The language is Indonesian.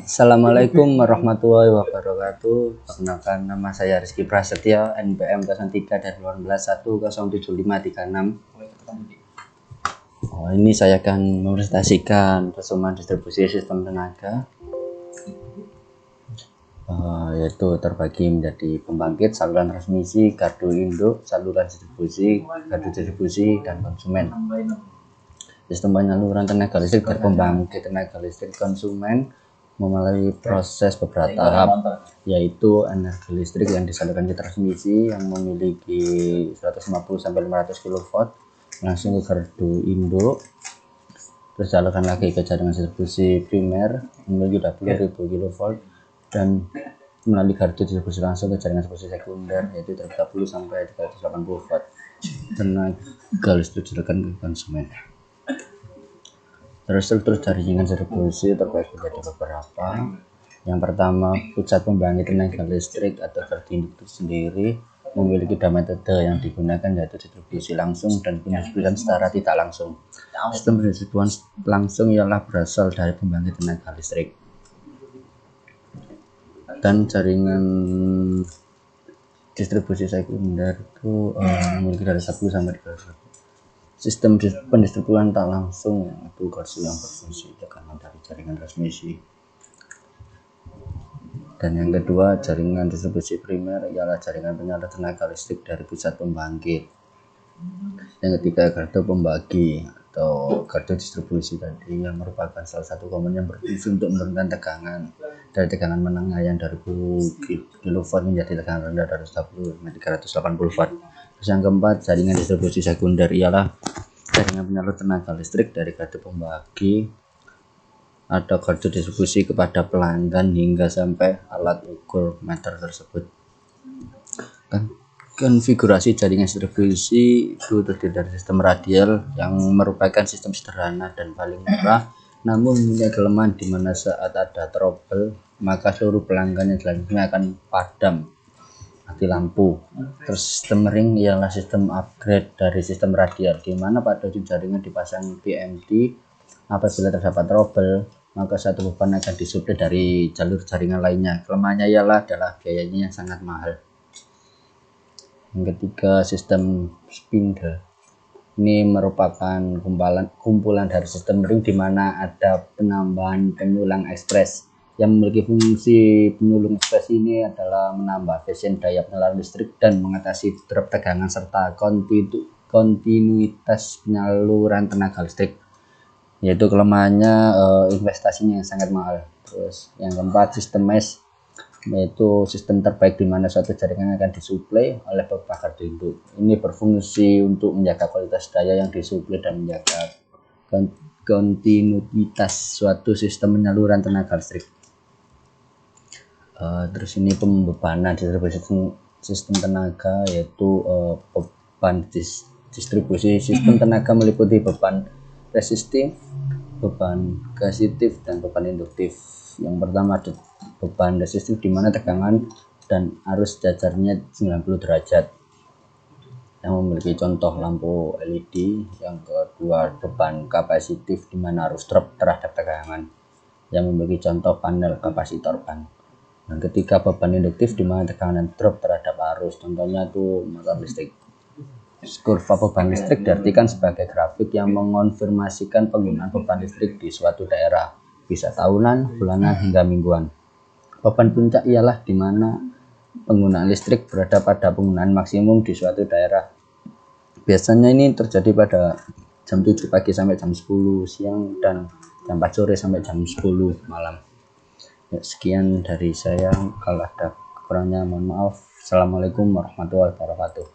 Assalamualaikum warahmatullahi wabarakatuh. Perkenalkan, nama saya Rizky Prasetyo, NPM 03 dari 18.107.536. Ini saya akan mempresentasikan pesuman distribusi sistem tenaga, yaitu terbagi menjadi pembangkit, saluran transmisi, gardu induk, saluran distribusi, gardu distribusi, dan konsumen. Sistem penyaluran tenaga listrik dari pembangkit tenaga listrik konsumen melalui proses beberapa tahap, yaitu energi listrik yang disalurkan ke transmisi yang memiliki 150-500 kV langsung ke gardu induk, terus salurkan lagi ke jaringan distribusi primer memiliki 20.000 kV, dan melalui gardu distribusi langsung ke jaringan distribusi sekunder yaitu 30-380 V tenaga listrik disalurkan ke konsumen. Terus struktur jaringan distribusi terbagi menjadi beberapa. Yang pertama, pusat pembangkit tenaga listrik atau gardu induk itu sendiri memiliki dua metode yang digunakan, yaitu distribusi langsung dan pendistribusian secara tidak langsung. Sistem pendistribusian langsung ialah berasal dari pembangkit tenaga listrik, dan jaringan distribusi sekunder itu memiliki dari 1 sampai 3. Sistem pendistribusian tak langsung itu gardu yang berfungsi tekanan dari jaringan transmisi. Dan yang kedua, jaringan distribusi primer ialah jaringan penyalur tenaga listrik dari pusat pembangkit. Yang ketiga, gardu pembagi atau gardu distribusi tadi yang merupakan salah satu komponen yang berfungsi untuk menurunkan tegangan dari tegangan menengah yang dari 10 kV menjadi tegangan rendah dari 380 V. Terus yang keempat, jaringan distribusi sekunder ialah jaringan penyalur tenaga listrik dari gardu pembagi atau gardu distribusi kepada pelanggan hingga sampai alat ukur meter tersebut. Konfigurasi jaringan distribusi itu terdiri dari sistem radial yang merupakan sistem sederhana dan paling murah, namun mempunyai kelemahan di mana saat ada trouble maka seluruh pelanggan yang selanjutnya akan padam mati lampu. Terus sistem ring ialah sistem upgrade dari sistem radial, di mana pada ujung jaringan dipasang PMD. Apabila terdapat trouble, maka satu beban akan disuplai dari jalur jaringan lainnya. Kelemahannya adalah biayanya yang sangat mahal. Yang ketiga, sistem spindle. Ini merupakan kumpulan dari sistem ring di mana ada penambahan penyulang ekspres. Yang memiliki fungsi penyulung ekspres ini adalah menambah efisien daya penyaluran listrik dan mengatasi drop tegangan serta kontinuitas penyaluran tenaga listrik. Yaitu kelemahannya investasinya yang sangat mahal. Terus yang keempat, sistem mesh, yaitu sistem terbaik di mana suatu jaringan akan disuplai oleh beberapa gardu induk. Ini berfungsi untuk menjaga kualitas daya yang disuplai dan menjaga kontinuitas suatu sistem penyaluran tenaga listrik. Terus ini pembebanan distribusi sistem tenaga, yaitu beban distribusi sistem tenaga meliputi beban resistif, beban kasitif, dan beban induktif. Yang pertama ada beban resistif di mana tegangan dan arus jajarnya 90 derajat yang memiliki contoh lampu LED. Yang kedua, beban kapasitif di mana arus drop terhadap tegangan yang memiliki contoh panel kapasitor ban. Yang ketiga, beban induktif di mana tekanan drop terhadap arus, contohnya itu motor listrik. Kurva beban listrik diartikan sebagai grafik yang mengonfirmasikan penggunaan beban listrik di suatu daerah, bisa tahunan, bulanan, hingga mingguan. Beban puncak ialah di mana penggunaan listrik berada pada penggunaan maksimum di suatu daerah. Biasanya ini terjadi pada jam 7 pagi sampai jam 10 siang dan jam 4 sore sampai jam 10 malam. Ya, sekian dari saya. Kalau ada kurangnya mohon maaf. Assalamualaikum warahmatullahi wabarakatuh.